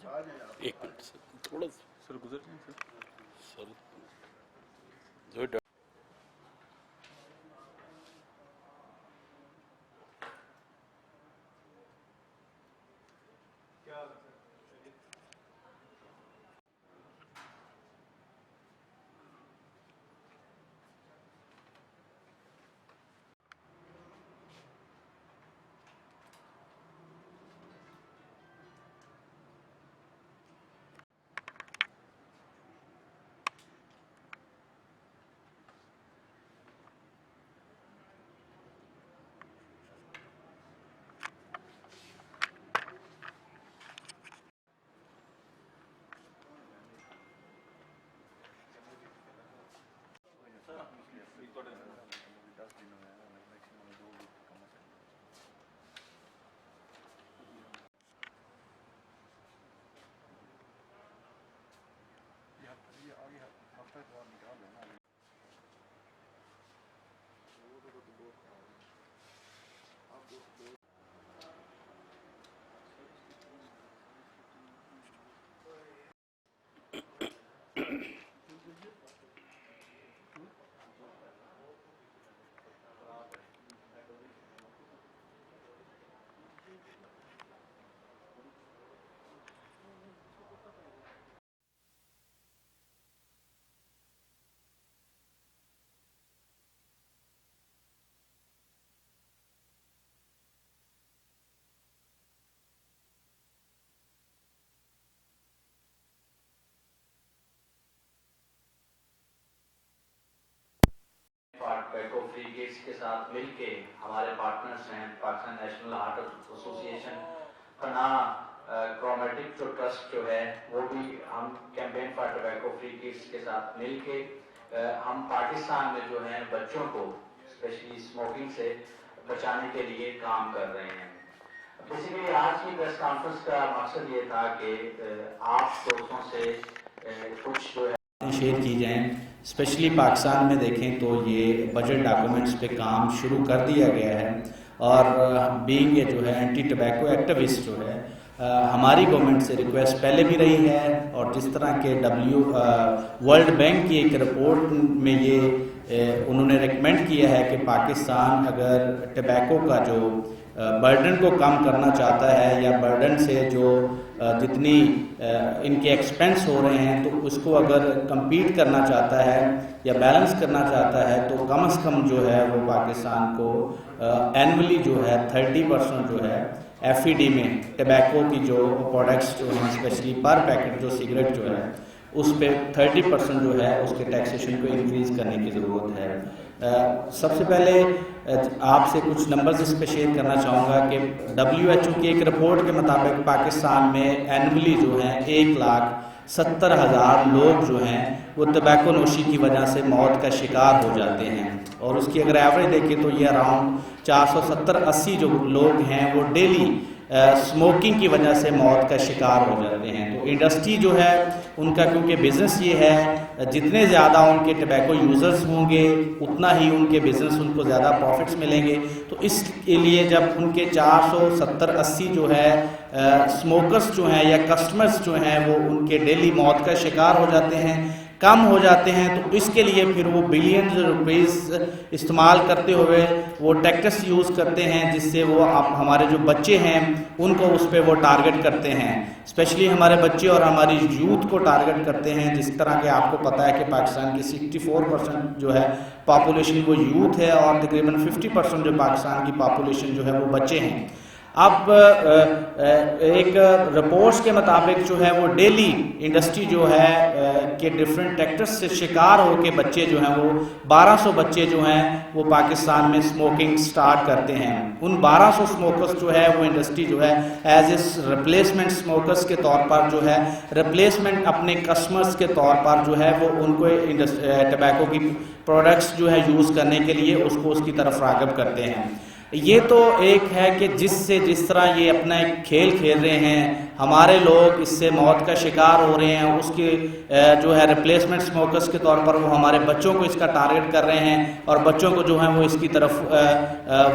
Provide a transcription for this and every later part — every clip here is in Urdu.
ایک منٹ سر، تھوڑا سر گزر جائیں سر ٹبیکو فری کڈس کے ساتھ مل کے ہمارے پارٹنرز ہیں پاکستان نیشنل ہارٹ ایسوسی ایشن، پناہ کرومیٹک جو ٹرسٹ جو ہے وہ بھی ہم campaign for tobacco free kids کے ساتھ مل کے ہم پاکستان میں جو ہیں بچوں کو اسپیشلی اسموکنگ سے بچانے کے لیے کام کر رہے ہیں۔ بیسیکلی آج کی پریس کانفرنس کا مقصد یہ تھا کہ آپ دوستوں سے کچھ جو ہے شیئر کی جائیں۔ اسپیشلی پاکستان میں دیکھیں تو یہ بجٹ ڈاکومنٹس پہ کام شروع کر دیا گیا ہے، اور بینگ جو ہے اینٹی ٹبیکو ایکٹیوسٹ جو ہے ہماری گورنمنٹ سے ریکویسٹ پہلے بھی رہی ہے، اور جس طرح کہ ورلڈ بینک کی ایک رپورٹ میں یہ انہوں نے ریکمینڈ کیا ہے کہ پاکستان اگر ٹبیکو کا جو برڈن کو کم کرنا چاہتا ہے، یا برڈن سے جو جتنی ان کے ایکسپینس ہو رہے ہیں تو اس کو اگر کمپیٹ کرنا چاہتا ہے یا بیلنس کرنا چاہتا ہے، تو کم از کم جو ہے وہ پاکستان کو اینولی جو ہے 30% جو ہے ایف ای ڈی میں ٹبیکو کی جو پروڈکٹس جو ہیں اسپیشلی پر پیکٹ جو سگریٹ جو ہے اس پہ 30% جو ہے اس کے ٹیکسیشن کو انکریز کرنے کی ضرورت ہے۔ سب سے پہلے آپ سے کچھ نمبرز اس پہ شیئر کرنا چاہوں گا کہ WHO کی ایک رپورٹ کے مطابق پاکستان میں اینولی جو ہیں 1,70,000 لوگ جو ہیں وہ ٹبیکو نوشی کی وجہ سے موت کا شکار ہو جاتے ہیں، اور اس کی اگر ایوریج دیکھیں تو یہ اراؤنڈ 470-80 جو لوگ ہیں وہ ڈیلی اسموکنگ کی وجہ سے موت کا شکار ہو جاتے ہیں۔ تو انڈسٹری جو ہے ان کا کیونکہ بزنس یہ ہے، جتنے زیادہ ان کے ٹبیکو یوزرز ہوں گے اتنا ہی ان کے بزنس ان کو زیادہ پروفٹس ملیں گے، تو اس کے لیے جب ان کے 470-80 جو ہے اسموکرز جو ہیں یا کسٹمرز جو ہیں وہ ان کے ڈیلی موت کا شکار ہو جاتے ہیں، کم ہو جاتے ہیں، تو اس کے لیے پھر وہ بلینز روپیز استعمال کرتے ہوئے وہ ٹیکٹس یوز کرتے ہیں، جس سے وہ ہمارے جو بچے ہیں ان کو اس پہ وہ ٹارگٹ کرتے ہیں، اسپیشلی ہمارے بچے اور ہماری یوتھ کو ٹارگٹ کرتے ہیں۔ جس طرح کہ آپ کو پتہ ہے کہ پاکستان کی 64% جو ہے پاپولیشن وہ یوتھ ہے، اور تقریباً 50% جو پاکستان کی پاپولیشن جو ہے وہ بچے ہیں۔ اب ایک رپورٹس کے مطابق جو ہے وہ ڈیلی انڈسٹری جو ہے کہ ڈفرینٹ ٹیکٹرز سے شکار ہو کے بچے جو ہیں وہ 1200 بچے جو ہیں وہ پاکستان میں اسموکنگ سٹارٹ کرتے ہیں۔ ان 1200 اسموکرز جو ہے وہ انڈسٹری جو ہے ایز اے ریپلیسمنٹ اسموکرز کے طور پر جو ہے ریپلیسمنٹ اپنے کسٹمرز کے طور پر جو ہے وہ ان کو ٹبیکو کی پروڈکٹس جو ہے یوز کرنے کے لیے اس کو اس کی طرف راغب کرتے ہیں۔ یہ تو ایک ہے کہ جس طرح یہ اپنا ایک کھیل کھیل رہے ہیں، ہمارے لوگ اس سے موت کا شکار ہو رہے ہیں، اس کے جو ہے ریپلیسمنٹ اسموکرز کے طور پر وہ ہمارے بچوں کو اس کا ٹارگٹ کر رہے ہیں، اور بچوں کو جو ہے وہ اس کی طرف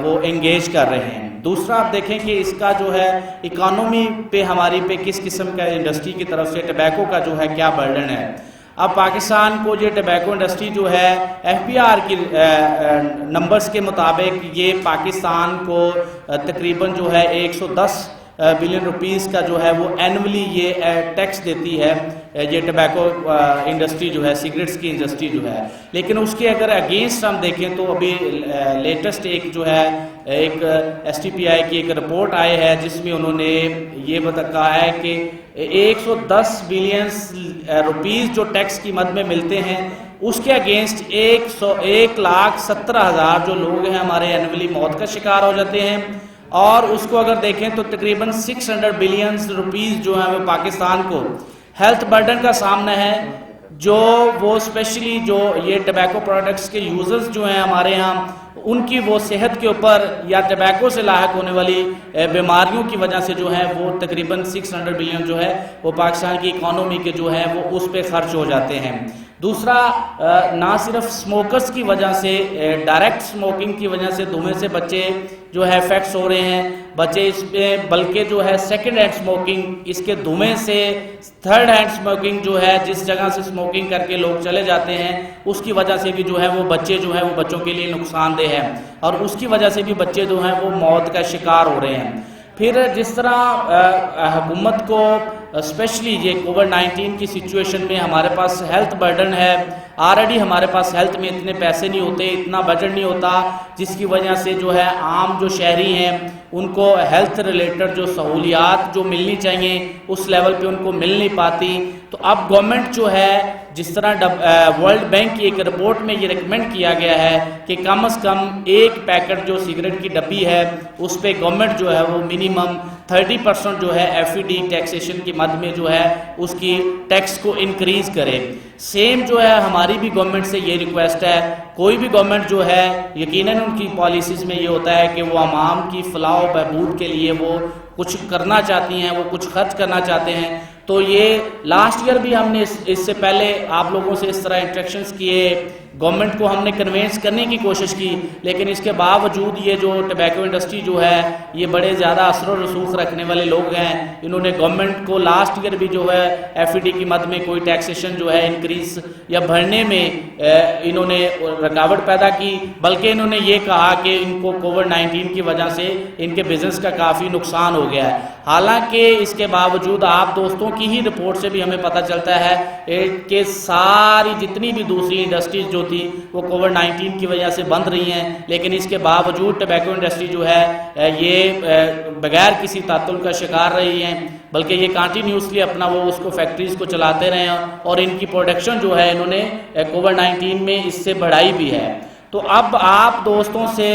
وہ انگیج کر رہے ہیں۔ دوسرا آپ دیکھیں کہ اس کا جو ہے اکانومی پہ ہماری پہ کس قسم کا انڈسٹری کی طرف سے ٹبیکو کا جو ہے کیا برڈن ہے. اب پاکستان کو یہ ٹبیکو انڈسٹری جو ہے ایف بی آر کی نمبرز کے مطابق یہ پاکستان کو تقریباً جو ہے 110 بلین روپیز کا جو ہے وہ اینولی یہ ٹیکس دیتی ہے یہ ٹبیکو انڈسٹری جو ہے, سگریٹس کی انڈسٹری جو ہے. لیکن اس کے اگر اگینسٹ ہم دیکھیں تو ابھی لیٹسٹ ایک جو ہے ایک ایس ٹی پی آئی کی ایک رپورٹ آئی ہے جس میں انہوں نے یہ کہا ہے کہ 110 بلین روپیز جو ٹیکس کی مد میں ملتے ہیں اس کے اگینسٹ 1,70,000 جو لوگ ہیں ہمارے اینولی موت کا شکار ہو جاتے ہیں. اور اس کو اگر دیکھیں تو تقریباً 600 بلین روپیز جو ہیں وہ پاکستان کو ہیلتھ برڈن کا سامنا ہے, جو وہ اسپیشلی جو یہ ٹبیکو پروڈکٹس کے یوزرز جو ہیں ہمارے ہاں ان کی وہ صحت کے اوپر یا ٹبیکو سے لاحق ہونے والی بیماریوں کی وجہ سے جو ہے وہ تقریباً 600 بلین جو ہے وہ پاکستان کی اکانومی کے جو ہے وہ اس پہ خرچ ہو جاتے ہیں. دوسرا نہ صرف سموکرز کی وجہ سے, ڈائریکٹ سموکنگ کی وجہ سے دھوئیں سے بچے جو ہے افیکٹس ہو رہے ہیں بچے اس پہ, بلکہ جو ہے سیکنڈ ہینڈ سموکنگ, اس کے دھوئیں سے تھرڈ ہینڈ سموکنگ جو ہے جس جگہ سے سموکنگ کر کے لوگ چلے جاتے ہیں اس کی وجہ سے بھی جو ہے وہ بچے جو ہے وہ بچوں کے لیے نقصان دہ ہے اور اس کی وجہ سے بھی بچے جو ہیں وہ موت کا شکار ہو رہے ہیں. پھر جس طرح حکومت کو اسپیشلی یہ کووڈ-19 کی سچویشن میں ہمارے پاس ہیلتھ برڈن ہے, آلریڈی ہمارے پاس ہیلتھ میں اتنے پیسے نہیں ہوتے, اتنا بجٹ نہیں ہوتا, جس کی وجہ سے جو ہے عام جو شہری ہیں ان کو ہیلتھ ریلیٹڈ جو سہولیات جو ملنی چاہیے اس لیول پہ ان کو مل نہیں پاتی. تو اب گورنمنٹ جو ہے جس طرح ورلڈ بینک کی ایک رپورٹ میں یہ ریکمینڈ کیا گیا ہے کہ کم از کم ایک پیکٹ جو سگریٹ کی ڈبی ہے اس پہ گورنمنٹ جو ہے وہ منیمم 30% جو ہے ایف ای ڈی ٹیکسیشن کی مد میں جو ہے اس کی ٹیکس کو انکریز کرے. سیم جو ہے ہماری بھی گورنمنٹ سے یہ ریکویسٹ ہے, کوئی بھی گورنمنٹ جو ہے یقیناً ان کی پالیسیز میں یہ ہوتا ہے کہ وہ عوام کی فلاح و بہبود کے لیے وہ کچھ کرنا چاہتی ہیں, وہ کچھ خرچ کرنا چاہتے ہیں. تو یہ لاسٹ ایئر بھی ہم نے اس سے پہلے آپ لوگوں سے اس طرح انٹریکشنز کیے, گورنمنٹ کو ہم نے کنوینس کرنے کی کوشش کی, لیکن اس کے باوجود یہ جو ٹبیکو انڈسٹری جو ہے یہ بڑے زیادہ اثر و رسوخ رکھنے والے لوگ ہیں, انہوں نے گورنمنٹ کو لاسٹ ایئر بھی جو ہے ایف ای ڈی کی مد میں کوئی ٹیکسیشن جو ہے انکریز یا بڑھنے میں انہوں نے رکاوٹ پیدا کی, بلکہ انہوں نے یہ کہا کہ ان کو کووڈ-19 کی وجہ سے ان کے بزنس کا کافی نقصان ہو گیا ہے. حالانکہ اس کے باوجود آپ دوستوں کی ہی رپورٹ سے بھی ہمیں پتہ چلتا ہے کہ ساری جتنی بھی دوسری انڈسٹریز جو تھی وہ کووڈ-19 کی وجہ سے بند رہی ہیں, لیکن اس کے باوجود ٹبیکو انڈسٹری جو ہے یہ بغیر کسی تعطل کا شکار رہی ہیں, بلکہ یہ کنٹینیوسلی اپنا وہ اس کو فیکٹریز کو چلاتے رہے ہیں اور ان کی پروڈکشن جو ہے انہوں نے کووڈ-19 میں اس سے بڑھائی بھی ہے. تو اب آپ دوستوں سے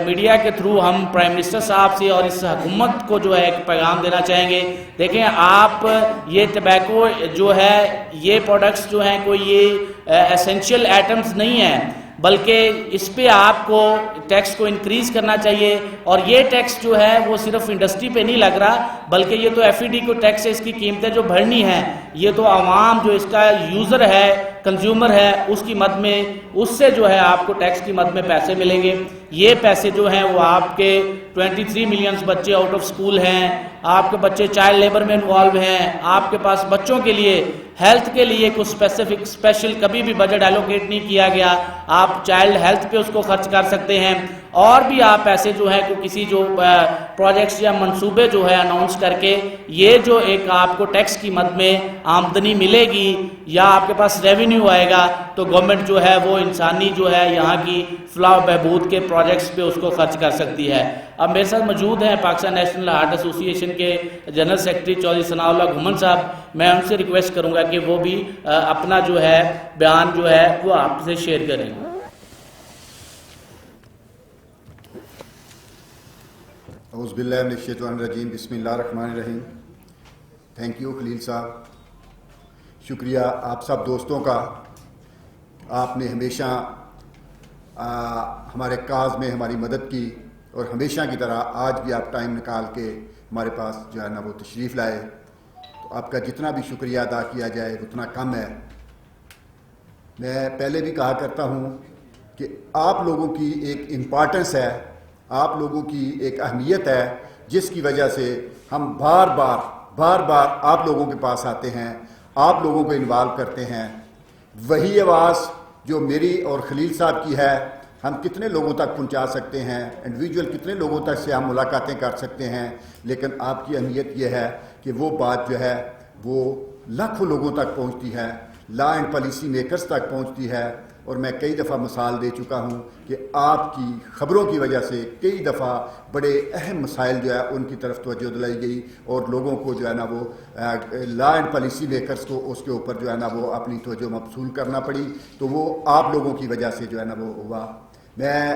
میڈیا کے تھرو ہم پرائم منسٹر صاحب سے اور اس حکومت کو جو ہے ایک پیغام دینا چاہیں گے. دیکھیں آپ یہ ٹبیکو جو ہے یہ پروڈکٹس جو ہیں کوئی یہ ایسنشیل آئٹمز نہیں ہیں, بلکہ اس پہ آپ کو ٹیکس کو انکریز کرنا چاہیے. اور یہ ٹیکس جو ہے وہ صرف انڈسٹری پہ نہیں لگ رہا, بلکہ یہ تو ایف ای ڈی کو ٹیکس ہے, اس کی قیمتیں جو بڑھنی ہیں یہ تو عوام جو اس کا یوزر ہے, کنزیومر ہے, اس کی مد میں اس سے جو ہے آپ کو ٹیکس کی مد میں پیسے ملیں گے. یہ پیسے جو ہیں وہ آپ کے 23 ملین بچے آؤٹ آف سکول ہیں, آپ کے بچے چائلڈ لیبر میں انوالو ہیں, آپ کے پاس بچوں کے لیے ہیلتھ کے لیے کچھ اسپیشل کبھی بھی بجٹ ایلوکیٹ نہیں کیا گیا, آپ چائلڈ ہیلتھ پہ اس کو خرچ کر سکتے ہیں. اور بھی آپ ایسے جو ہے کو کسی جو پروجیکٹس یا منصوبے جو ہے اناؤنس کر کے یہ جو ایک آپ کو ٹیکس کی مد میں آمدنی ملے گی یا آپ کے پاس ریونیو آئے گا تو گورنمنٹ جو ہے وہ انسانی جو ہے یہاں کی فلاح و بہبود کے پروجیکٹس پہ اس کو خرچ کر سکتی ہے. اب میرے ساتھ موجود ہیں پاکستان نیشنل ہارٹ ایسوسی ایشن کے جنرل سیکرٹری چودھری ثناء اللہ گھمن صاحب. میں ان سے ریکویسٹ کروں گا کہ وہ بھی اپنا جو ہے بیان جو ہے وہ آپ سے شیئر کریں. اعوذ باللہ من الشیطان الرجیم, بسم اللہ الرحمن الرحیم. تھینک یو خلیل صاحب, شکریہ آپ سب دوستوں کا. آپ نے ہمیشہ ہمارے کاز میں ہماری مدد کی اور ہمیشہ کی طرح آج بھی آپ ٹائم نکال کے ہمارے پاس جو ہے نا وہ تشریف لائے. تو آپ کا جتنا بھی شکریہ ادا کیا جائے اتنا کم ہے. میں پہلے بھی کہا کرتا ہوں کہ آپ لوگوں کی ایک امپارٹنس ہے آپ لوگوں کی ایک اہمیت ہے جس کی وجہ سے ہم بار بار آپ لوگوں کے پاس آتے ہیں، آپ لوگوں کو انوالو کرتے ہیں۔ وہی آواز جو میری اور خلیل صاحب کی ہے ہم کتنے لوگوں تک پہنچا سکتے ہیں، انڈیویجول کتنے لوگوں تک سے ہم ملاقاتیں کر سکتے ہیں، لیکن آپ کی اہمیت یہ ہے کہ وہ بات جو ہے وہ لاکھوں لوگوں تک پہنچتی ہے، لا اینڈ پالیسی میکرز تک پہنچتی ہے۔ اور میں کئی دفعہ مثال دے چکا ہوں کہ آپ کی خبروں کی وجہ سے کئی دفعہ بڑے اہم مسائل جو ہے ان کی طرف توجہ دلائی گئی اور لوگوں کو جو ہے نا وہ لا اینڈ پالیسی میکرز کو اس کے اوپر جو ہے نا وہ اپنی توجہ مبذول کرنا پڑی، تو وہ آپ لوگوں کی وجہ سے جو ہے نا وہ ہوا۔ میں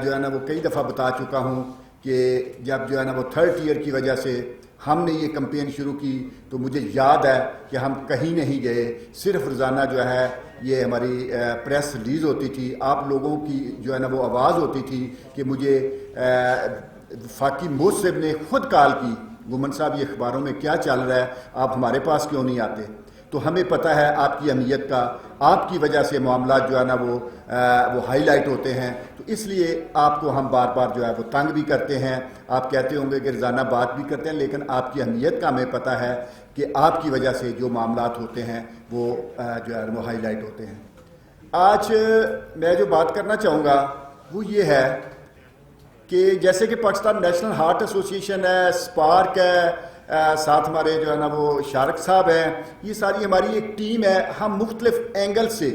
جو ہے نا وہ کئی دفعہ بتا چکا ہوں کہ جب جو ہے نا وہ 3rd ایئر کی وجہ سے ہم نے یہ کمپین شروع کی تو مجھے یاد ہے کہ ہم کہیں نہیں گئے، صرف روزانہ جو ہے یہ ہماری پریس ریلیز ہوتی تھی، آپ لوگوں کی جو ہے نا وہ آواز ہوتی تھی کہ مجھے فاقی موصب نے خود کال کی، گومن صاحب یہ اخباروں میں کیا چل رہا ہے، آپ ہمارے پاس کیوں نہیں آتے؟ تو ہمیں پتہ ہے آپ کی اہمیت کا، آپ کی وجہ سے معاملات جو ہے نا وہ ہائی لائٹ ہوتے ہیں، تو اس لیے آپ کو ہم بار بار جو ہے وہ تنگ بھی کرتے ہیں۔ آپ کہتے ہوں گے کہ روزانہ بات بھی کرتے ہیں، لیکن آپ کی اہمیت کا ہمیں پتہ ہے کہ آپ کی وجہ سے جو معاملات ہوتے ہیں وہ جو ہے وہ ہائی لائٹ ہوتے ہیں۔ آج میں جو بات کرنا چاہوں گا وہ یہ ہے کہ جیسے کہ پاکستان نیشنل ہارٹ ایسوسیشن ہے، اسپارک ہے، ساتھ ہمارے جو ہے نا وہ شارک صاحب ہیں، یہ ساری ہماری ایک ٹیم ہے۔ ہم مختلف اینگل سے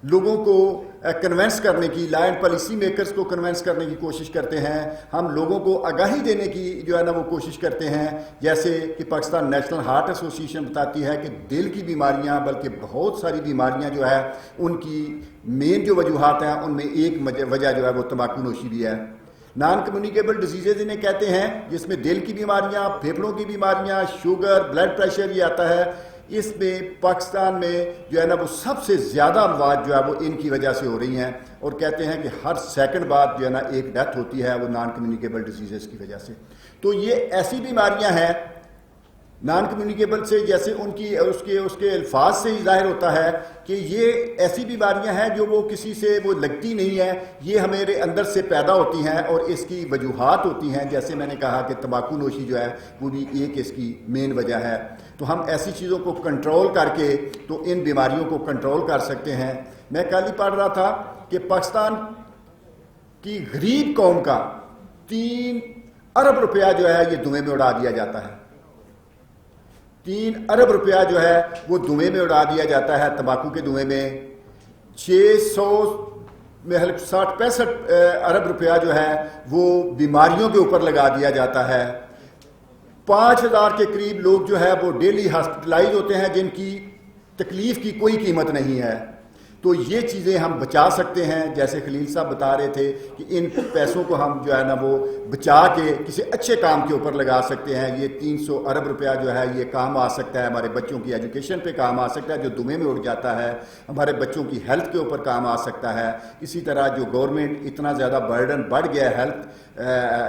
لوگوں کو کنونس کرنے کی، لا اینڈ پالیسی میکرز کو کنونس کرنے کی کوشش کرتے ہیں، ہم لوگوں کو آگاہی دینے کی جو ہے نا وہ کوشش کرتے ہیں۔ جیسے کہ پاکستان نیشنل ہارٹ ایسوسیشن بتاتی ہے کہ دل کی بیماریاں بلکہ بہت ساری بیماریاں جو ہے ان کی مین جو وجوہات ہیں ان میں ایک وجہ جو ہے وہ تمباکو نوشی بھی ہے۔ نان کمیونیکیبل ڈیزیزز انہیں کہتے ہیں، جس میں دل کی بیماریاں، پھیپھڑوں کی بیماریاں، شوگر، بلڈ پریشر یہ آتا ہے۔ اس میں پاکستان میں جو ہے نا وہ سب سے زیادہ اموات جو ہے وہ ان کی وجہ سے ہو رہی ہیں، اور کہتے ہیں کہ ہر سیکنڈ بعد جو ہے نا ایک ڈیتھ ہوتی ہے وہ نان کمیونیکیبل ڈیزیزز کی وجہ سے۔ تو یہ ایسی بیماریاں ہیں نان کمیونیکیبل سے، جیسے ان کی اس کے الفاظ سے ہی ظاہر ہوتا ہے کہ یہ ایسی بیماریاں ہیں جو وہ کسی سے وہ لگتی نہیں ہیں، یہ ہمارے اندر سے پیدا ہوتی ہیں اور اس کی وجوہات ہوتی ہیں۔ جیسے میں نے کہا کہ تمباکو نوشی جو ہے وہ بھی ایک اس کی مین وجہ ہے۔ تو ہم ایسی چیزوں کو کنٹرول کر کے تو ان بیماریوں کو کنٹرول کر سکتے ہیں۔ میں کل ہی پڑھ رہا تھا کہ پاکستان کی غریب قوم کا 3 ارب روپیہ جو ہے یہ دھوئیں میں اڑا دیا جاتا ہے۔ 3 ارب روپیہ جو ہے وہ دھوئیں میں اڑا دیا جاتا ہے، تمباکو کے دھوئیں میں۔ 60-65 ارب روپیہ جو ہے وہ بیماریوں کے اوپر لگا دیا جاتا ہے۔ 5000 کے قریب لوگ جو ہے وہ ڈیلی ہاسپٹلائز ہوتے ہیں جن کی تکلیف کی کوئی قیمت نہیں ہے۔ تو یہ چیزیں ہم بچا سکتے ہیں، جیسے خلیل صاحب بتا رہے تھے کہ ان پیسوں کو ہم جو ہے نا وہ بچا کے کسی اچھے کام کے اوپر لگا سکتے ہیں۔ یہ 300 ارب روپیہ جو ہے یہ کام آ سکتا ہے، ہمارے بچوں کی ایجوکیشن پہ کام آ سکتا ہے جو دھوئیں میں اڑ جاتا ہے، ہمارے بچوں کی ہیلتھ کے اوپر کام آ سکتا ہے۔ اسی طرح جو گورنمنٹ اتنا زیادہ برڈن بڑھ گیا ہے ہیلتھ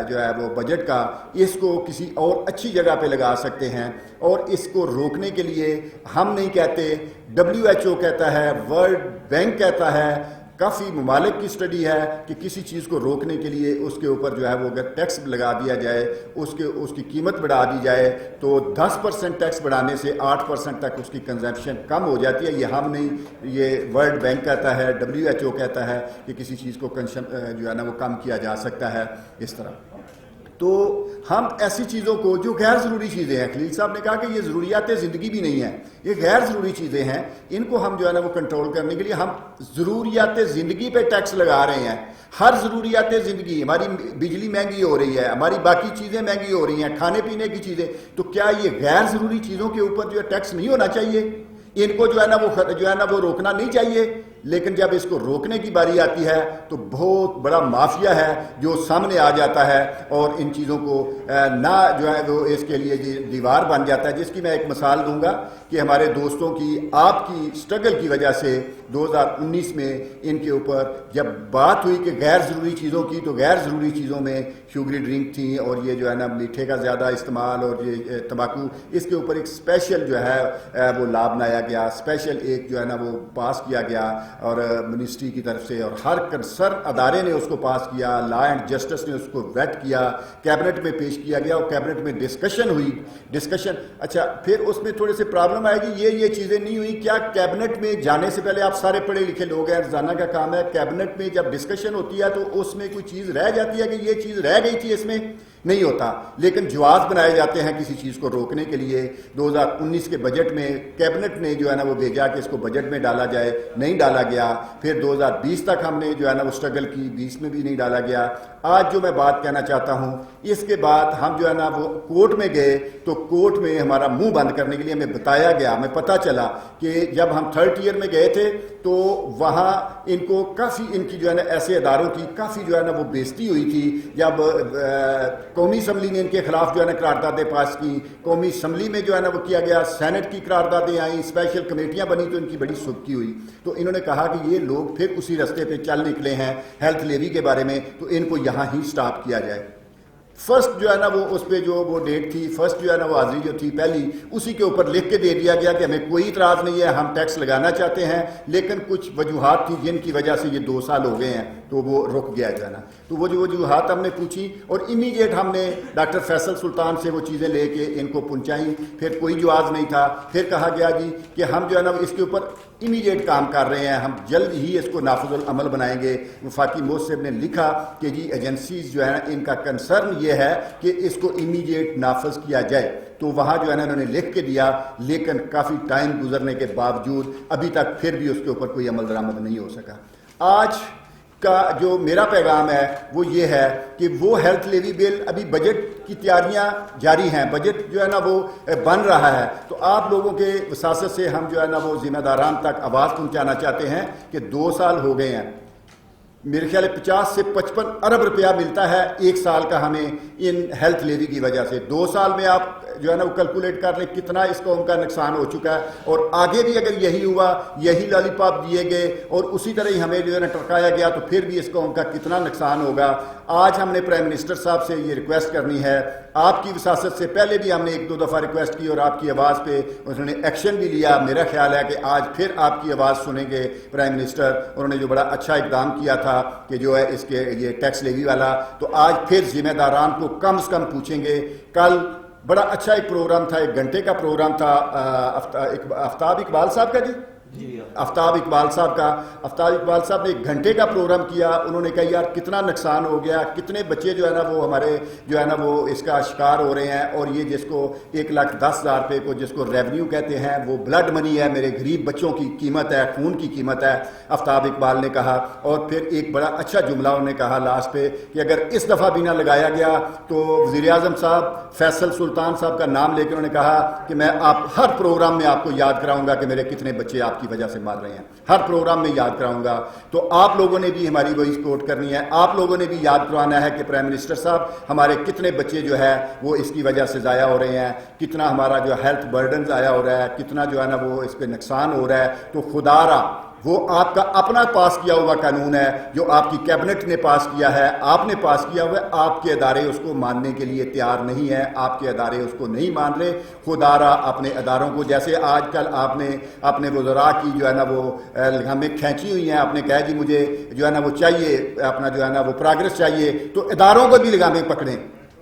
جو ہے وہ بجٹ کا، اس کو کسی اور اچھی جگہ پہ لگا سکتے ہیں۔ اور اس کو روکنے کے لیے ہم نہیں کہتے، WHO کہتا ہے، ورلڈ بینک کہتا ہے، کافی ممالک کی سٹڈی ہے کہ کسی چیز کو روکنے کے لیے اس کے اوپر جو ہے وہ اگر ٹیکس لگا دیا جائے، اس کی قیمت بڑھا دی جائے تو 10% ٹیکس بڑھانے سے 8% تک اس کی کنزمپشن کم ہو جاتی ہے۔ یہ ہم نہیں، یہ ورلڈ بینک کہتا ہے، WHO کہتا ہے کہ کسی چیز کو جو ہے نا وہ کم کیا جا سکتا ہے اس طرح۔ تو ہم ایسی چیزوں کو جو غیر ضروری چیزیں ہیں، خلیل صاحب نے کہا کہ یہ ضروریات زندگی بھی نہیں ہیں، یہ غیر ضروری چیزیں ہیں، ان کو ہم جو ہے نا وہ کنٹرول کرنے کے لیے ہم ضروریات زندگی پہ ٹیکس لگا رہے ہیں۔ ہر ضروریات زندگی، ہماری بجلی مہنگی ہو رہی ہے، ہماری باقی چیزیں مہنگی ہو رہی ہیں، کھانے پینے کی چیزیں، تو کیا یہ غیر ضروری چیزوں کے اوپر جو ہے ٹیکس نہیں ہونا چاہیے؟ ان کو جو ہے نا وہ روکنا نہیں چاہیے؟ لیکن جب اس کو روکنے کی باری آتی ہے تو بہت بڑا مافیا ہے جو سامنے آ جاتا ہے اور ان چیزوں کو نہ جو ہے وہ اس کے لیے دیوار بن جاتا ہے۔ جس کی میں ایک مثال دوں گا کہ ہمارے دوستوں کی، آپ کی سٹرگل کی وجہ سے 2019 میں ان کے اوپر جب بات ہوئی کہ غیر ضروری چیزوں کی، تو غیر ضروری چیزوں میں شوگری ڈرنک تھیں اور یہ جو ہے نا میٹھے کا زیادہ استعمال اور یہ تمباکو، اس کے اوپر ایک اسپیشل جو ہے وہ لا بنایا گیا، اسپیشل ایک جو ہے نا وہ پاس کیا گیا۔ اور منسٹری کی طرف سے, اور ہر کنسرن ادارے نے اس کو پاس کیا, لا اینڈ جسٹس نے اس کو ویٹ کیا, کیبنٹ میں پیش کیا گیا اور کیبنٹ میں ڈسکشن ہوئی. اچھا پھر اس میں تھوڑے سے پرابلم آئے گی, یہ چیزیں نہیں ہوئی. کیا کیبنٹ میں جانے سے پہلے, آپ سارے پڑھے لکھے لوگ ہیں, روزانہ کا کام ہے, کیبنٹ میں جب ڈسکشن ہوتی ہے تو اس میں کوئی چیز رہ جاتی ہے کہ یہ چیز رہ گئی تھی, اس میں نہیں ہوتا, لیکن جواز بنائے جاتے ہیں کسی چیز کو روکنے کے لیے. 2019 کے بجٹ میں کیبنٹ نے جو ہے نا وہ بھیجا کہ اس کو بجٹ میں ڈالا جائے, نہیں ڈالا گیا. پھر 2020 تک ہم نے جو ہے نا وہ اسٹرگل کی, 20 میں بھی نہیں ڈالا گیا. آج جو میں بات کہنا چاہتا ہوں, اس کے بعد ہم جو ہے نا وہ کورٹ میں گئے تو کورٹ میں ہمارا منہ بند کرنے کے لیے ہمیں بتایا گیا, ہمیں پتہ چلا کہ جب ہم 3rd ایئر میں گئے تھے تو وہاں ان کو کافی, ان کی جو ہے نا ایسے اداروں کی کافی جو ہے نا وہ بےزتی ہوئی تھی. جب قومی اسمبلی نے ان کے خلاف جو ہے نا قراردادیں پاس کی, قومی اسمبلی میں جو ہے نا وہ کیا گیا, سینٹ کی قراردادیں آئیں, اسپیشل کمیٹیاں بنی تو ان کی بڑی سبکی ہوئی. تو انہوں نے کہا کہ یہ لوگ پھر اسی رستے پہ چل نکلے ہیں ہیلتھ لیوی کے بارے میں, تو ان کو یہاں ہی سٹاپ کیا جائے. فرسٹ جو ہے نا وہ اس پہ جو وہ ڈیٹ تھی, فرسٹ جو ہے نا وہ حاضری جو تھی پہلی, اسی کے اوپر لکھ کے دے دیا گیا کہ ہمیں کوئی اعتراض نہیں ہے, ہم ٹیکس لگانا چاہتے ہیں, لیکن کچھ وجوہات تھی جن کی وجہ سے یہ 2 سال ہو گئے ہیں تو وہ رک گیا جو ہے نا. تو وہ جو وجوہات ہم نے پوچھی اور امیڈیٹ ہم نے ڈاکٹر فیصل سلطان سے وہ چیزیں لے کے ان کو پہنچائیں. پھر کوئی جواز نہیں تھا. پھر کہا گیا جی کہ ہم جو ہے نا اس کے اوپر امیڈیٹ کام کر رہے ہیں, ہم جلد ہی اس کو نافذ العمل بنائیں گے. وفاقی موصف نے لکھا کہ جی ایجنسیز جو ہے نا ان کا کنسرن یہ ہے کہ اس کو امیڈیٹ نافذ کیا جائے. تو وہاں جو ہے نا انہوں نے لکھ کے دیا, لیکن کافی ٹائم گزرنے کے باوجود ابھی تک پھر بھی اس کے اوپر کوئی عمل درآمد نہیں ہو سکا. آج کا جو میرا پیغام ہے وہ یہ ہے کہ وہ ہیلتھ لیوی بل, ابھی بجٹ کی تیاریاں جاری ہیں, بجٹ جو ہے نا وہ بن رہا ہے. تو آپ لوگوں کے وساست سے ہم جو ہے نا وہ ذمہ داران تک آواز پہنچانا چاہتے ہیں کہ 2 سال ہو گئے ہیں, میرے خیال ہے 50 سے 55 ارب روپیہ ملتا ہے 1 سال کا ہمیں ان ہیلتھ لیوی کی وجہ سے. 2 سال میں آپ جو ہے نا وہ کیلکولیٹ کر لیں کتنا اس قوم کا نقصان ہو چکا ہے. اور آگے بھی اگر یہی ہوا, یہی لالی پاپ دیے گئے اور اسی طرح ہی ہمیں جو ہے نا ٹرکایا گیا, تو پھر بھی اس قوم کا کتنا نقصان ہوگا. آج ہم نے پرائم منسٹر صاحب سے یہ ریکویسٹ کرنی ہے, آپ کی وساست سے پہلے بھی ہم نے 1-2 دفعہ ریکویسٹ کی اور آپ کی آواز پہ انہوں نے ایکشن بھی لیا. میرا خیال ہے کہ آج پھر آپ کی آواز سنیں گے پرائم منسٹر. انہوں نے جو بڑا اچھا اقدام کیا تھا کہ جو ہے اس کے یہ ٹیکس لیوی والا, تو آج پھر ذمہ داران کو کم از کم پوچھیں گے. کل بڑا اچھا ایک پروگرام تھا, 1 گھنٹے کا پروگرام تھا آفتاب اقبال صاحب کا, آفتاب اقبال صاحب نے 1 گھنٹے کا پروگرام کیا. انہوں نے کہا یار کتنا نقصان ہو گیا, کتنے بچے جو ہے نا وہ ہمارے جو ہے نا وہ اس کا شکار ہو رہے ہیں, اور یہ جس کو 1,10,000 روپے کو جس کو ریونیو کہتے ہیں وہ بلڈ منی ہے, میرے غریب بچوں کی قیمت ہے, خون کی قیمت ہے, آفتاب اقبال نے کہا. اور پھر ایک بڑا اچھا جملہ انہوں نے کہا لاسٹ پہ کہ اگر اس دفعہ بھی نہ لگایا گیا تو وزیر اعظم صاحب فیصل سلطان صاحب کا نام لے کے انہوں نے کہا کہ میں آپ ہر پروگرام میں آپ کو یاد کراؤں گا کہ میرے کتنے بچے آپ کی وجہ سے مار رہے ہیں, ہر پروگرام میں یاد کراؤں گا. تو آپ لوگوں نے بھی ہماری وہی سپورٹ کرنی ہے, آپ لوگوں نے بھی یاد کروانا ہے کہ پرائم منسٹر صاحب ہمارے کتنے بچے جو ہے وہ اس کی وجہ سے ضائع ہو رہے ہیں, کتنا ہمارا جو ہیلتھ برڈن ضائع ہو رہا ہے, کتنا جو ہے نا وہ اس پہ نقصان ہو رہا ہے. تو خدا را وہ آپ کا اپنا پاس کیا ہوا قانون ہے جو آپ کی کیبنٹ نے پاس کیا ہے, آپ نے پاس کیا ہوا ہے, آپ کے ادارے اس کو ماننے کے لیے تیار نہیں ہیں, آپ کے ادارے اس کو نہیں مان رہے. خدا را اپنے اداروں کو, جیسے آج کل آپ نے اپنے وزراء کی جو ہے نا وہ ہمیں کھینچی ہوئی ہیں, آپ نے کہا جی مجھے جو ہے نا وہ چاہیے اپنا جو ہے نا وہ پروگریس چاہیے, تو اداروں کو بھی لگامیں پکڑیں,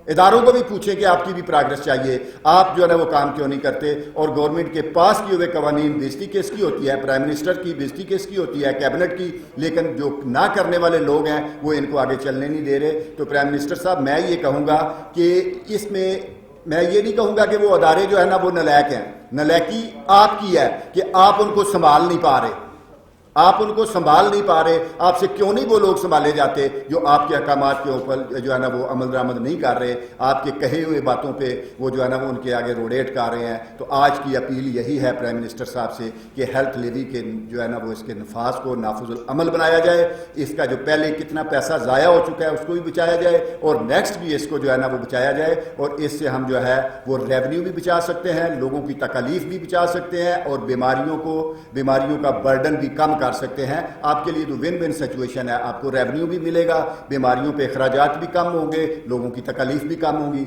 اداروں کو بھی پوچھیں کہ آپ کی بھی پروگریس چاہیے, آپ جو ہے نا وہ کام کیوں نہیں کرتے. اور گورنمنٹ کے پاس کیے ہوئے قوانین بےزتی کس کی ہوتی ہے, پرائم منسٹر کی بےزتی کس کی ہوتی ہے, کیبنٹ کی, لیکن جو نہ کرنے والے لوگ ہیں وہ ان کو آگے چلنے نہیں دے رہے. تو پرائم منسٹر صاحب میں یہ کہوں گا کہ اس میں میں یہ نہیں کہوں گا کہ وہ ادارے جو ہے نا وہ نالائق ہیں, نالائکی آپ کی ہے کہ آپ ان کو سنبھال نہیں پا رہے, آپ ان کو سنبھال نہیں پا رہے. آپ سے کیوں نہیں وہ لوگ سنبھالے جاتے جو آپ کے احکامات کے اوپر جو ہے نا وہ عمل درآمد نہیں کر رہے, آپ کے کہے ہوئے باتوں پہ وہ جو ہے نا وہ ان کے آگے روڈیٹ کر رہے ہیں. تو آج کی اپیل یہی ہے پرائم منسٹر صاحب سے کہ ہیلتھ لیوی کے جو ہے نا وہ اس کے نفاذ کو نافذ العمل بنایا جائے, اس کا جو پہلے کتنا پیسہ ضائع ہو چکا ہے اس کو بھی بچایا جائے, اور نیکسٹ بھی اس کو جو ہے نا وہ بچایا جائے, اور اس سے ہم جو ہے وہ ریونیو بھی بچا سکتے ہیں, لوگوں کی تکالیف بھی بچا سکتے ہیں, اور بیماریوں کا برڈن بھی کم کر سکتے ہیں. آپ کے لیے تو ون ون سچویشن ہے, آپ کو ریونیو بھی ملے گا, بیماریوں پہ اخراجات بھی کم ہوں گے, لوگوں کی تکالیف بھی کم ہوں گی.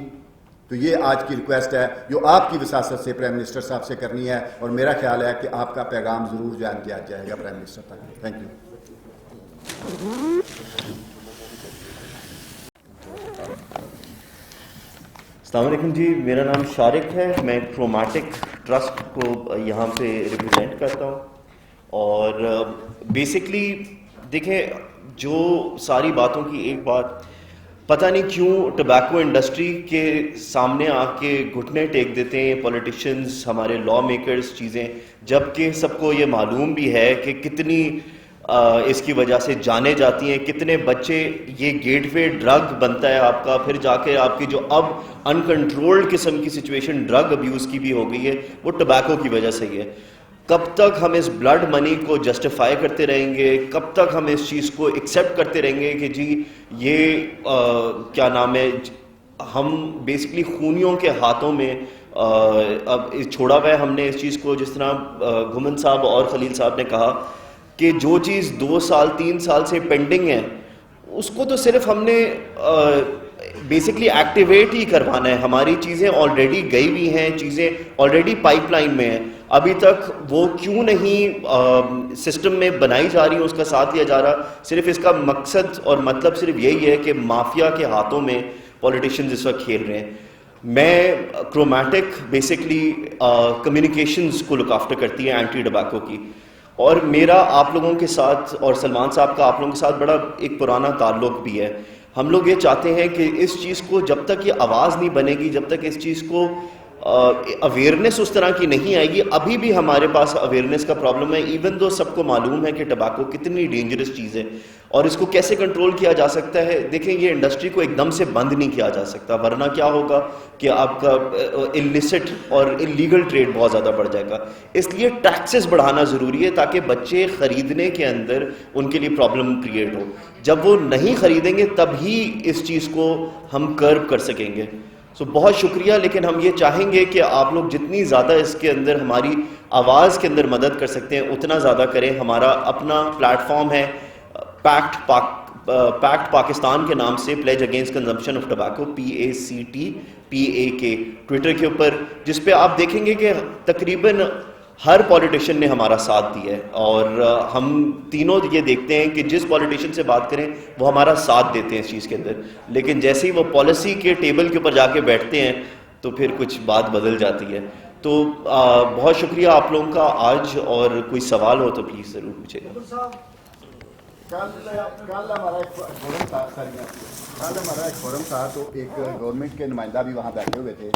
تو یہ آج کی ریکویسٹ ہے جو آپ کی وساست سے پرائم منسٹر صاحب سے کرنی ہے، اور میرا خیال ہے کہ آپ کا پیغام ضرور بیان کیا جائے گا پرائم منسٹر تک. Thank you. السلام علیکم جی، میرا نام شارق ہے، میں کرومیٹک ٹرسٹ کو یہاں پہ ریپرزینٹ کرتا ہوں. اور بیسکلی دیکھیں، جو ساری باتوں کی ایک بات، پتہ نہیں کیوں ٹبیکو انڈسٹری کے سامنے آ کے گھٹنے ٹیک دیتے ہیں پولیٹیشنز، ہمارے لا میکرز چیزیں، جبکہ سب کو یہ معلوم بھی ہے کہ کتنی اس کی وجہ سے جانے جاتی ہیں، کتنے بچے، یہ گیٹ وے ڈرگ بنتا ہے آپ کا، پھر جا کے آپ کی جو اب ان کنٹرولڈ قسم کی سچویشن ڈرگ ابیوز کی بھی ہو گئی ہے، وہ ٹبیکو کی وجہ سے ہی ہے. کب تک ہم اس بلڈ منی کو جسٹیفائی کرتے رہیں گے؟ کب تک ہم اس چیز کو ایکسیپٹ کرتے رہیں گے کہ جی یہ کیا نام ہے، ہم بیسکلی خونیوں کے ہاتھوں میں اب چھوڑا ہوا ہے ہم نے اس چیز کو. جس طرح گھمن صاحب اور خلیل صاحب نے کہا کہ جو چیز 2 سال 3 سال سے پینڈنگ ہے، اس کو تو صرف ہم نے بیسکلی ایکٹیویٹ ہی کروانا ہے. ہماری چیزیں آلریڈی گئی ہوئی ہیں، چیزیں آلریڈی پائپ لائن میں ہیں، ابھی تک وہ کیوں نہیں سسٹم میں بنائی جا رہی ہیں، اس کا ساتھ دیا جا رہا. صرف اس کا مقصد اور مطلب صرف یہی ہے کہ مافیا کے ہاتھوں میں پولیٹیشنز اس وقت کھیل رہے ہیں. میں کرومیٹک بیسکلی کمیونیکیشنز کو لک آفٹر کرتی ہے اینٹی ٹبیکو کی، اور میرا آپ لوگوں کے ساتھ اور سلمان صاحب کا آپ لوگوں کے ساتھ بڑا ایک پرانا تعلق بھی ہے. ہم لوگ یہ چاہتے ہیں کہ اس چیز کو جب تک یہ آواز نہیں بنے گی، جب تک اس چیز کو اویئرنیس اس طرح کی نہیں آئے گی، ابھی بھی ہمارے پاس اویئرنیس کا پرابلم ہے. ایون دو سب کو معلوم ہے کہ ٹبیکو کتنی ڈینجرس چیز ہے اور اس کو کیسے کنٹرول کیا جا سکتا ہے. دیکھیں، یہ انڈسٹری کو ایک دم سے بند نہیں کیا جا سکتا، ورنہ کیا ہوگا کہ آپ کا اللیسٹ اور انلیگل ٹریڈ بہت زیادہ بڑھ جائے گا. اس لیے ٹیکسز بڑھانا ضروری ہے تاکہ بچے خریدنے کے اندر ان کے لیے پرابلم کریٹ ہو. جب وہ نہیں خریدیں گے تب ہی اس چیز کو ہم کرب کر سکیں گے. بہت شکریہ، لیکن ہم یہ چاہیں گے کہ آپ لوگ جتنی زیادہ اس کے اندر ہماری آواز کے اندر مدد کر سکتے ہیں اتنا زیادہ کریں. ہمارا اپنا پلیٹ فارم ہے پیکٹ پاکستان کے نام سے، pledge against consumption of tobacco, PACTPAK، Twitter کے اوپر، جس پہ آپ دیکھیں گے کہ تقریباً ہر پولیٹیشین نے ہمارا ساتھ دیا ہے. اور ہم تینوں یہ دیکھتے ہیں کہ جس پولیٹیشین سے بات کریں وہ ہمارا ساتھ دیتے ہیں اس چیز کے اندر، لیکن جیسے ہی وہ پالیسی کے ٹیبل کے اوپر جا کے بیٹھتے ہیں تو پھر کچھ بات بدل جاتی ہے. تو بہت شکریہ آپ لوگوں کا آج، اور کوئی سوال ہو تو پلیز ضرور پوچھے گا. کل ہمارا ایک فورم تھا تو ایک گورنمنٹ کے نمائندہ بھی وہاں بیٹھے ہوئے تھے،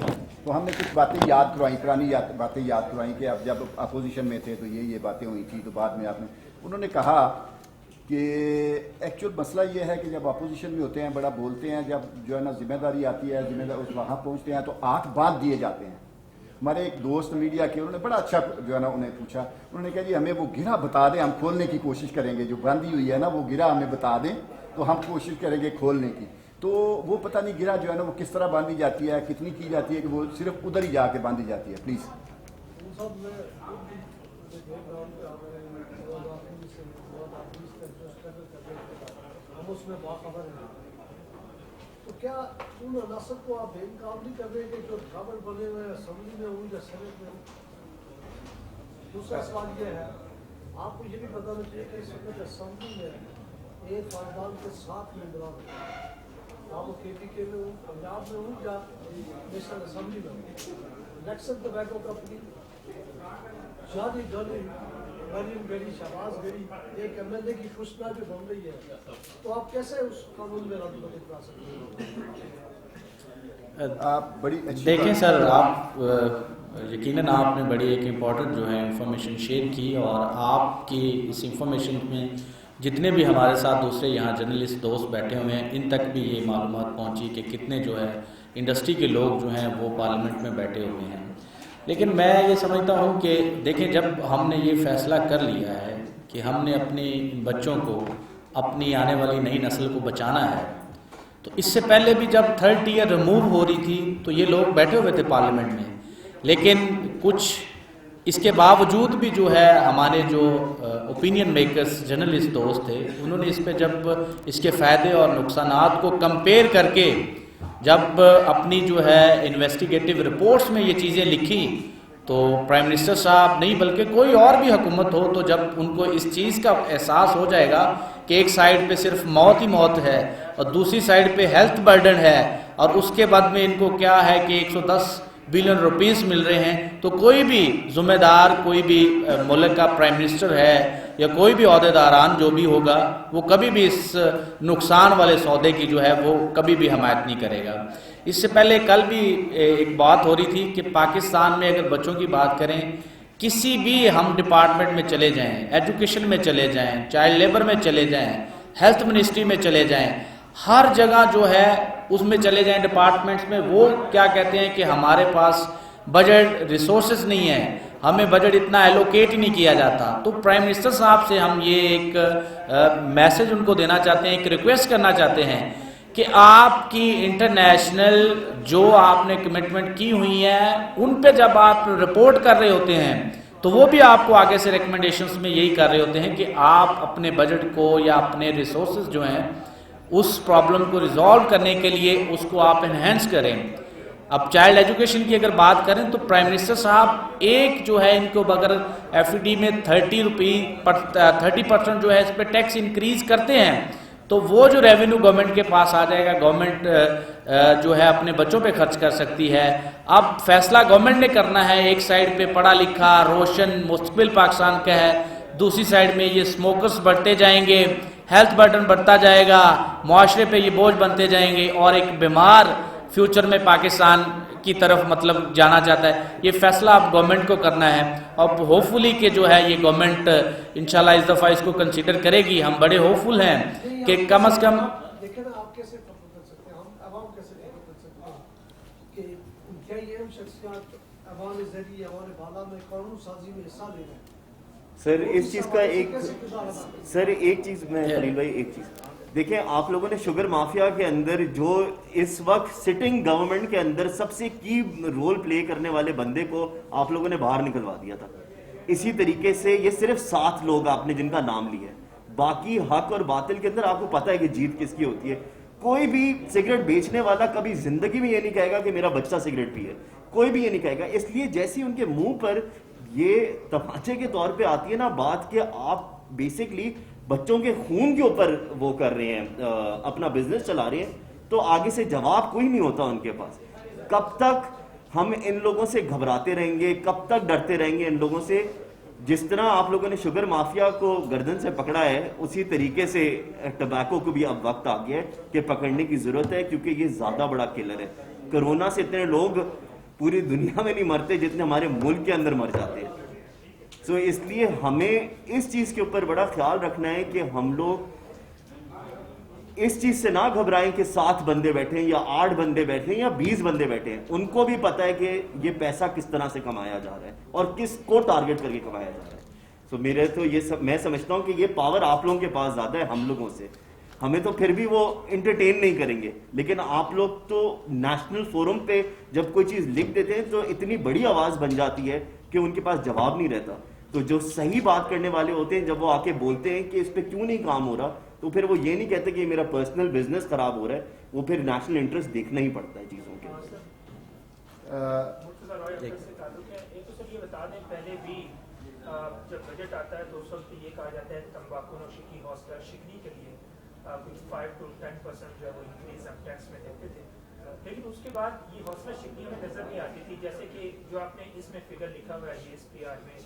تو ہم نے کچھ باتیں یاد کروائیں، پرانی باتیں یاد کروائیں کہ اب جب اپوزیشن میں تھے تو یہ باتیں ہوئی تھیں. تو بعد میں انہوں نے کہا کہ ایکچوئل مسئلہ یہ ہے کہ جب اپوزیشن میں ہوتے ہیں بڑا بولتے ہیں، جب جو ہے نا ذمہ داری آتی ہے، وہاں پہنچتے ہیں تو آنکھ باندھ دیے جاتے ہیں. ہمارے ایک دوست میڈیا کے، انہوں نے بڑا اچھا جو ہے نا انہیں پوچھا، انہوں نے کہا جی ہمیں وہ گرہ بتا دیں، ہم کھولنے کی کوشش کریں گے، جو باندھی ہوئی ہے نا وہ گرہ ہمیں بتا دیں تو ہم کوشش کریں گے کھولنے کی. تو وہ پتہ نہیں گرہ جو ہے نا وہ کس طرح باندھی جاتی ہے، کتنی کی جاتی ہے کہ وہ صرف ادھر ہی جا کے باندھی جاتی ہے. پلیز. تو کیا ان عناصر کو آپ بے انکار نہیں کر رہے کہ جو ڈرامر بنے ہوئے اسمبلی میں ہوں یا سینٹ میں ہوں؟ دوسرا سوال یہ ہے، آپ کو یہ بھی بتانا چاہیے کہ اس وقت اسمبلی میں ایک خاندان کے 7 ممبران ہیں، آپ وہ KPK میں ہوں، پنجاب میں ہوں یا نیشنل اسمبلی میں ہوں. نیکسن ٹبیکو کمپنی، جانی ڈانی، مریم گڑی، شہباز گڑی، ایک MLA کی خوشنا جو بن رہی ہے، تو آپ کیسے اس قانون میں رد بدل کرا سکتے ہیں؟ آپ بڑی دیکھیں سر، آپ یقیناً آپ نے بڑی ایک امپورٹنٹ جو ہے انفارمیشن شیئر کی، اور آپ کی اس انفارمیشن میں جتنے بھی ہمارے ساتھ دوسرے یہاں جرنلسٹ دوست بیٹھے ہوئے ہیں ان تک بھی یہ معلومات پہنچی کہ کتنے جو ہے انڈسٹری کے لوگ جو ہیں وہ پارلیمنٹ میں بیٹھے ہوئے ہیں. لیکن میں یہ سمجھتا ہوں کہ دیکھیں، جب ہم نے یہ فیصلہ کر لیا ہے کہ ہم نے اپنی بچوں کو، اپنی آنے والی نئی نسل کو بچانا ہے، تو اس سے پہلے بھی جب 3rd ٹیئر ریموو ہو رہی تھی تو یہ لوگ بیٹھے ہوئے تھے پارلیمنٹ میں، لیکن کچھ اس کے باوجود بھی جو ہے ہمارے جو اوپینین میکرز جرنلسٹ دوست تھے، انہوں نے اس پہ جب اس کے فائدے اور نقصانات کو کمپیئر کر کے جب اپنی جو ہے انویسٹیگیٹو رپورٹس میں یہ چیزیں لکھی تو پرائم منسٹر صاحب نہیں بلکہ کوئی اور بھی حکومت ہو تو جب ان کو اس چیز کا احساس ہو جائے گا کہ ایک سائیڈ پہ صرف موت ہی موت ہے اور دوسری سائیڈ پہ ہیلتھ برڈن ہے اور اس کے بعد میں ان کو کیا ہے کہ 110 بلین روپیز مل رہے ہیں، تو کوئی بھی ذمہ دار، کوئی بھی ملک کا پرائم منسٹر ہے یا کوئی بھی عہدیداران جو بھی ہوگا وہ کبھی بھی اس نقصان والے سودے کی جو ہے وہ کبھی بھی حمایت نہیں کرے گا۔ اس سے پہلے کل بھی ایک بات ہو رہی تھی کہ پاکستان میں اگر بچوں کی بات کریں، کسی بھی ہم ڈپارٹمنٹ میں چلے جائیں، ایجوکیشن میں چلے جائیں، چائلڈ لیبر میں چلے جائیں، ہیلتھ منسٹری میں چلے جائیں، ہر جگہ جو ہے اس میں چلے جائیں ڈپارٹمنٹس میں، وہ کیا کہتے ہیں کہ ہمارے پاس بجٹ ریسورسز نہیں ہیں، ہمیں بجٹ اتنا ایلوکیٹ ہی نہیں کیا جاتا۔ تو پرائم منسٹر صاحب سے ہم یہ ایک میسج ان کو دینا چاہتے ہیں، ایک ریکویسٹ کرنا چاہتے ہیں کہ آپ کی انٹرنیشنل جو آپ نے کمٹمنٹ کی ہوئی ہیں ان پہ جب آپ رپورٹ کر رہے ہوتے ہیں تو وہ بھی آپ کو آگے سے ریکمنڈیشنز میں یہی کر رہے ہوتے ہیں کہ آپ اپنے بجٹ کو یا اپنے ریسورسز جو ہیں اس پرابلم کو ریزالو کرنے کے لیے اس کو آپ انہینس کریں۔ اب چائلڈ ایجوکیشن کی اگر بات کریں تو پرائم منسٹر صاحب ایک جو ہے ان کو اگر ایف ڈی میں 30% جو ہے اس پہ ٹیکس انکریز کرتے ہیں تو وہ جو ریونیو گورنمنٹ کے پاس آ جائے گا، گورنمنٹ جو ہے اپنے بچوں پہ خرچ کر سکتی ہے۔ اب فیصلہ گورنمنٹ نے کرنا ہے، ایک سائیڈ پہ پڑھا لکھا روشن مستقبل پاکستان کا ہے، دوسری سائیڈ میں یہ سموکرز بڑھتے جائیں گے، ہیلتھ برڈن بڑھتا جائے گا، معاشرے پہ یہ بوجھ بنتے جائیں گے اور ایک بیمار فیوچر میں پاکستان کی طرف مطلب جانا چاہتا ہے۔ یہ فیصلہ اب گورنمنٹ کو کرنا ہے اور ہوپ فلی کہ جو ہے یہ گورنمنٹ انشاءاللہ اس دفعہ اس کو کنسیڈر کرے گی۔ ہم بڑے ہوپ فل ہیں کہ کم از کم دیکھیں نا آپ کیسے ختم کر سکتے ہیں، ہم عوام کیسے ختم کر سکتے ہیں کہ کیا یہ ہم شخصیات عوام ذریعے عوام بالا میں قانون سازی میں حصہ لے رہے ہیں؟ سر اس چیز کا ایک چیز میں خلیل بھائی ایک چیز دیکھیں، آپ لوگوں نے شوگر مافیا کے اندر جو اس وقت سٹنگ گورنمنٹ کے اندر سب سے کی رول پلے کرنے والے بندے کو آپ لوگوں نے باہر نکلوا دیا تھا۔ اسی طریقے سے یہ صرف 7 لوگ آپ نے جن کا نام لیا ہے، باقی حق اور باطل کے اندر آپ کو پتہ ہے کہ جیت کس کی ہوتی ہے۔ کوئی بھی سگریٹ بیچنے والا کبھی زندگی میں یہ نہیں کہے گا کہ میرا بچہ سگریٹ پیے، کوئی بھی یہ نہیں کہے گا۔ اس لیے جیسی ان کے منہ پر یہ تماچے کے طور پہ آتی ہے نا بات کہ آپ بیسکلی بچوں کے خون کے اوپر وہ کر رہے ہیں، اپنا بزنس چلا رہے ہیں، تو آگے سے جواب کوئی نہیں ہوتا ان کے پاس۔ کب تک ہم ان لوگوں سے گھبراتے رہیں گے، کب تک ڈرتے رہیں گے ان لوگوں سے؟ جس طرح آپ لوگوں نے شوگر مافیا کو گردن سے پکڑا ہے اسی طریقے سے ٹبیکو کو بھی اب وقت آ گیا ہے کہ پکڑنے کی ضرورت ہے، کیونکہ یہ زیادہ بڑا کلر ہے۔ کرونا سے اتنے لوگ پوری دنیا میں نہیں مرتے جتنے ہمارے ملک کے اندر مر جاتے ہیں۔ سو اس لیے ہمیں اس چیز کے اوپر بڑا خیال رکھنا ہے کہ ہم لوگ اس چیز سے نہ گھبرائیں کہ 7 بندے بیٹھے ہیں یا 8 بندے بیٹھے ہیں یا 20 بندے بیٹھے ہیں، ان کو بھی پتہ ہے کہ یہ پیسہ کس طرح سے کمایا جا رہا ہے اور کس کو ٹارگٹ کر کے کمایا جا رہا ہے۔ سو میرے تو یہ میں سمجھتا ہوں کہ یہ پاور آپ لوگوں کے پاس زیادہ ہے ہم لوگوں سے۔ ہمیں تو پھر بھی وہ انٹرٹین نہیں کریں گے، لیکن آپ لوگ تو نیشنل فورم پہ جب کوئی چیز لکھ دیتے ہیں تو اتنی بڑی آواز بن جاتی ہے کہ ان کے پاس جواب نہیں رہتا۔ تو جو صحیح بات کرنے والے ہوتے ہیں جب وہ آ کے بولتے ہیں کہ اس پہ کیوں نہیں کام ہو رہا، تو پھر وہ یہ نہیں کہتے کہ میرا پرسنل بزنس خراب ہو رہا ہے، وہ پھر نیشنل انٹرسٹ دیکھنا ہی پڑتا ہے چیزوں کے۔ ایک تو سر یہ بتا دیں، پہلے بھی جب بجٹ آتا ہے تو اس وقت یہ کہا جاتا ہے تمباکو نوشی کی حوصلہ شکنی کے لیے کچھ 5 to 10% جو ہے وہ انکریز ہم ٹیکس میں دیکھتے تھے، لیکن اس کے بعد یہ حوصلہ شکنی ہمیں نظر نہیں آتی تھی۔ جیسے کہ جو آپ نے اس میں فگر لکھا ہوا ہے GSPR میں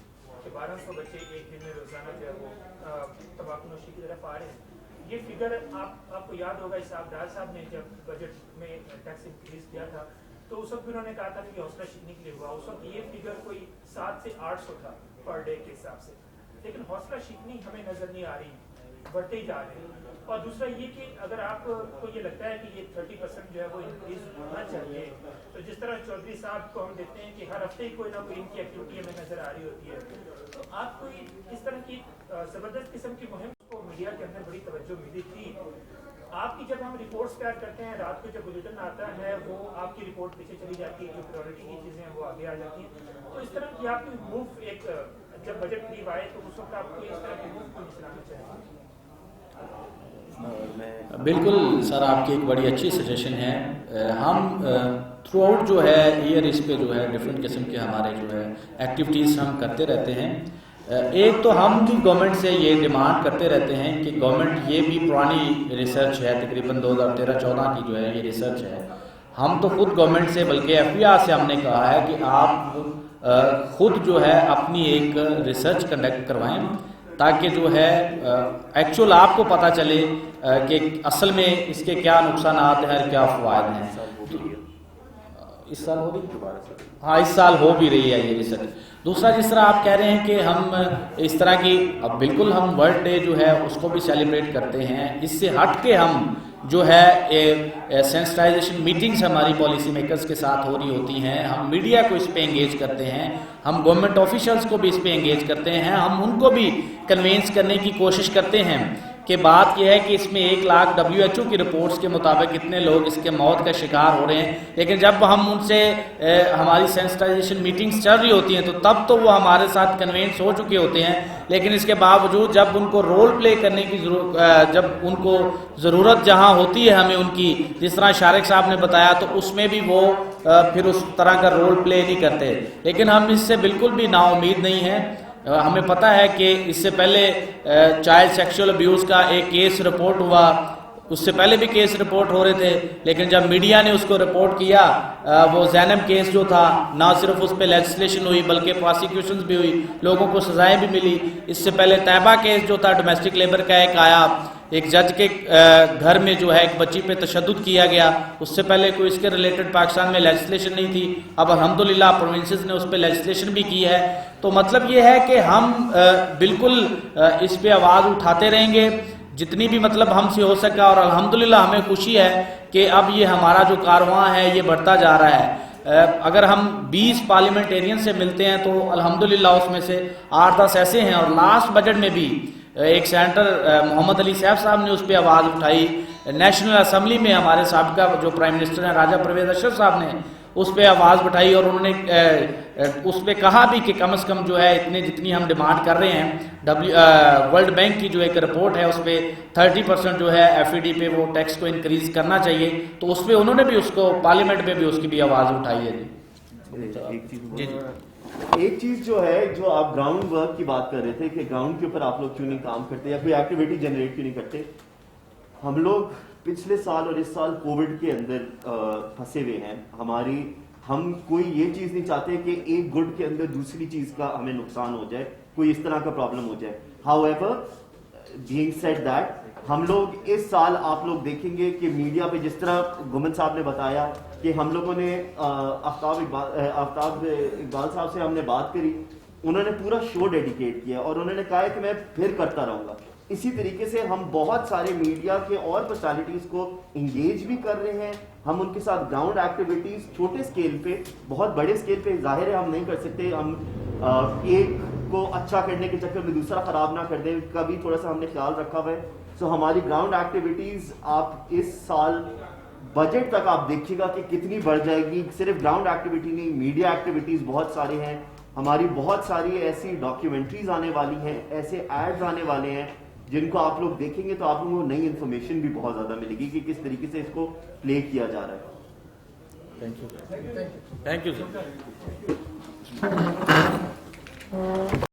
کہ 1200 بچے ایک دن میں روزانہ جو ہے وہ تمباکو نوشی کی طرف آ رہے ہیں۔ یہ فگر آپ کو یاد ہوگا اسحاق ڈار صاحب نے جب بجٹ میں ٹیکس انکریز کیا تھا تو اس وقت بھی انہوں نے کہا تھا کہ حوصلہ شکنی کے لیے ہوا، اس وقت یہ فگر کوئی 700 سے 800 تھا پر ڈے کے حساب سے، لیکن حوصلہ شکنی ہمیں نظر نہیں آ رہی، بڑھتے ہی جا رہے ہیں۔ اور دوسرا یہ کہ اگر آپ کو یہ لگتا ہے کہ یہ 30% جو ہے وہ انکریز ہونا چاہیے، تو جس طرح چودھری صاحب کو ہم دیکھتے ہیں کہ ہر ہفتے ہی کوئی نہ کوئی ان کی ایکٹیویٹی ہمیں نظر آ رہی ہوتی ہے، تو آپ کو اس طرح کی زبردست قسم کی مہم کو میڈیا کے اندر بڑی توجہ ملی تھی۔ آپ کی جب ہم رپورٹس تیار کرتے ہیں، رات کو جب بلیٹن آتا ہے وہ آپ کی رپورٹ پیچھے چلی جاتی ہے، جو پرائورٹی کی چیزیں ہیں وہ آگے آ جاتی ہیں، تو اس طرح کی آپ کی موو ایک جب بجٹ قریب آئے تو اس وقت آپ کو اس طرح کی موو کو نہیں چلانا چاہیے؟ بالکل سر، آپ کی ایک بڑی اچھی سجیشن ہے. ہم تھرو آؤٹ جو ہے ایئر اس پہ جو ہے ڈفرینٹ قسم کے ہمارے جو ہے ایکٹیویٹیز ہم کرتے رہتے ہیں. ایک تو ہم بھی گورنمنٹ سے یہ ڈیمانڈ کرتے رہتے ہیں کہ گورنمنٹ، یہ بھی پرانی ریسرچ ہے، تقریباً 2013-14 کی جو ہے یہ ریسرچ ہے. ہم تو خود گورنمنٹ سے بلکہ FBR سے ہم نے کہا ہے کہ آپ خود جو ہے اپنی ایک ریسرچ کنڈکٹ کروائیں تاکہ جو ہے ایکچول آپ کو پتہ چلے کہ اصل میں اس کے کیا نقصانات ہیں اور کیا فوائد ہیں. اس سال ہو رہی ہے؟ ہاں، اس سال ہو بھی رہی ہے یہ ریسرچ. دوسرا، جس طرح آپ کہہ رہے ہیں کہ ہم اس طرح کی، اب بالکل ہم ورلڈ ڈے جو ہے اس کو بھی سیلیبریٹ کرتے ہیں. اس سے ہٹ کے ہم جو ہے سینسٹائزیشن میٹنگز ہماری پالیسی میکرز کے ساتھ ہو رہی ہوتی ہیں. ہم میڈیا کو اس پہ انگیج کرتے ہیں، ہم گورنمنٹ آفیشلز کو بھی اس پہ انگیج کرتے ہیں. ہم ان کو بھی کنوینس کرنے کی کوشش کرتے ہیں کہ بات یہ ہے کہ اس میں 1 لاکھ WHO کی رپورٹس کے مطابق اتنے لوگ اس کے موت کا شکار ہو رہے ہیں. لیکن جب ہم ان سے ہماری سینسٹائزیشن میٹنگز چل رہی ہوتی ہیں تو تب تو وہ ہمارے ساتھ کنوینس ہو چکے ہوتے ہیں. لیکن اس کے باوجود جب ان کو رول پلے کرنے کی جب ان کو ضرورت جہاں ہوتی ہے ہمیں ان کی، جس طرح شارق صاحب نے بتایا، تو اس میں بھی وہ پھر اس طرح کا رول پلے نہیں کرتے. لیکن ہم اس سے بالکل بھی نا امید نہیں ہیں. ہمیں پتہ ہے کہ اس سے پہلے چائلڈ سیکشول ابیوز کا ایک کیس رپورٹ ہوا، اس سے پہلے بھی کیس رپورٹ ہو رہے تھے. لیکن جب میڈیا نے اس کو رپورٹ کیا، وہ زینب کیس جو تھا، نہ صرف اس پہ لیجسلیشن ہوئی بلکہ پروسیکیوشنز بھی ہوئی، لوگوں کو سزائیں بھی ملی. اس سے پہلے طیبہ کیس جو تھا ڈومیسٹک لیبر کا ایک آیا، ایک جج کے گھر میں جو ہے ایک بچی پہ تشدد کیا گیا. اس سے پہلے کوئی اس کے ریلیٹڈ پاکستان میں لیجسلیشن نہیں تھی. اب الحمدللہ پروونسز نے اس پہ لیجسلیشن بھی کی ہے. تو مطلب یہ ہے کہ ہم بالکل اس پہ آواز اٹھاتے رہیں گے جتنی بھی مطلب ہم سے ہو سکا. اور الحمدللہ ہمیں خوشی ہے کہ اب یہ ہمارا جو کارواں ہے یہ بڑھتا جا رہا ہے. اگر ہم 20 پارلیمنٹیرین سے ملتے ہیں تو الحمدللہ اس میں سے 8-10 ایسے ہیں. اور لاسٹ بجٹ میں بھی ایک سینیٹر محمد علی صاحب نے اس پہ آواز اٹھائی. نیشنل اسمبلی میں ہمارے سابقہ جو پرائم منسٹر ہیں راجہ پرویز اشرف صاحب نے اس پہ آواز اٹھائی، اور انہوں نے اس پہ کہا بھی کہ کم از کم جو ہے جتنی ہم ڈیمانڈ کر رہے ہیں، ورلڈ بینک کی جو ایک رپورٹ ہے اس پہ 30% جو ہے FED پہ وہ ٹیکس کو انکریز کرنا چاہیے. تو اس پہ انہوں نے بھی اس کو پارلیمنٹ میں بھی اس کی بھی آواز اٹھائی ہے. ایک چیز جو ہے، جو آپ گراؤنڈ ورک کی بات کر رہے تھے کہ گراؤنڈ کے اوپر آپ لوگ کیوں نہیں کام کرتے یا کوئی ایکٹیویٹی جنریٹ کیوں نہیں کرتے. ہم لوگ پچھلے سال اور اس سال کووڈ کے اندر پھنسے ہوئے ہیں. ہم کوئی یہ چیز نہیں چاہتے کہ ایک گڈ کے اندر دوسری چیز کا ہمیں نقصان ہو جائے، کوئی اس طرح کا پرابلم ہو جائے. However, being said that, ہم لوگ اس سال آپ لوگ دیکھیں گے کہ میڈیا پہ جس طرح گومن صاحب نے بتایا کہ ہم لوگوں نے آفتاب اقبال صاحب سے ہم نے بات کری، انہوں نے پورا شو ڈیڈیکیٹ کیا اور انہوں نے کہا کہ میں پھر کرتا رہوں گا. اسی طریقے سے ہم بہت سارے میڈیا کے اور پرسنالٹیز کو انگیج بھی کر رہے ہیں. ہم ان کے ساتھ گراؤنڈ ایکٹیویٹیز چھوٹے اسکیل پہ، بہت بڑے اسکیل پہ ظاہر ہے ہم نہیں کر سکتے. ہم ایک کو اچھا کرنے کے چکر میں دوسرا خراب نہ کر دیں، کبھی تھوڑا سا ہم نے خیال رکھا ہوا ہے. سو ہماری گراؤنڈ ایکٹیویٹیز آپ اس سال بجٹ تک آپ دیکھیے گا کہ کتنی بڑھ جائے گی. صرف گراؤنڈ ایکٹیویٹی نہیں، میڈیا ایکٹیویٹیز بہت سارے ہیں. ہماری بہت ساری ایسی ڈاکیومنٹریز آنے والی ہیں، ایسے ایڈز آنے والے ہیں جن کو آپ لوگ دیکھیں گے تو آپ لوگوں کو نئی انفارمیشن بھی بہت زیادہ ملے گی کہ کس طریقے سے اس کو پلے کیا جا رہا ہے. Thank you sir.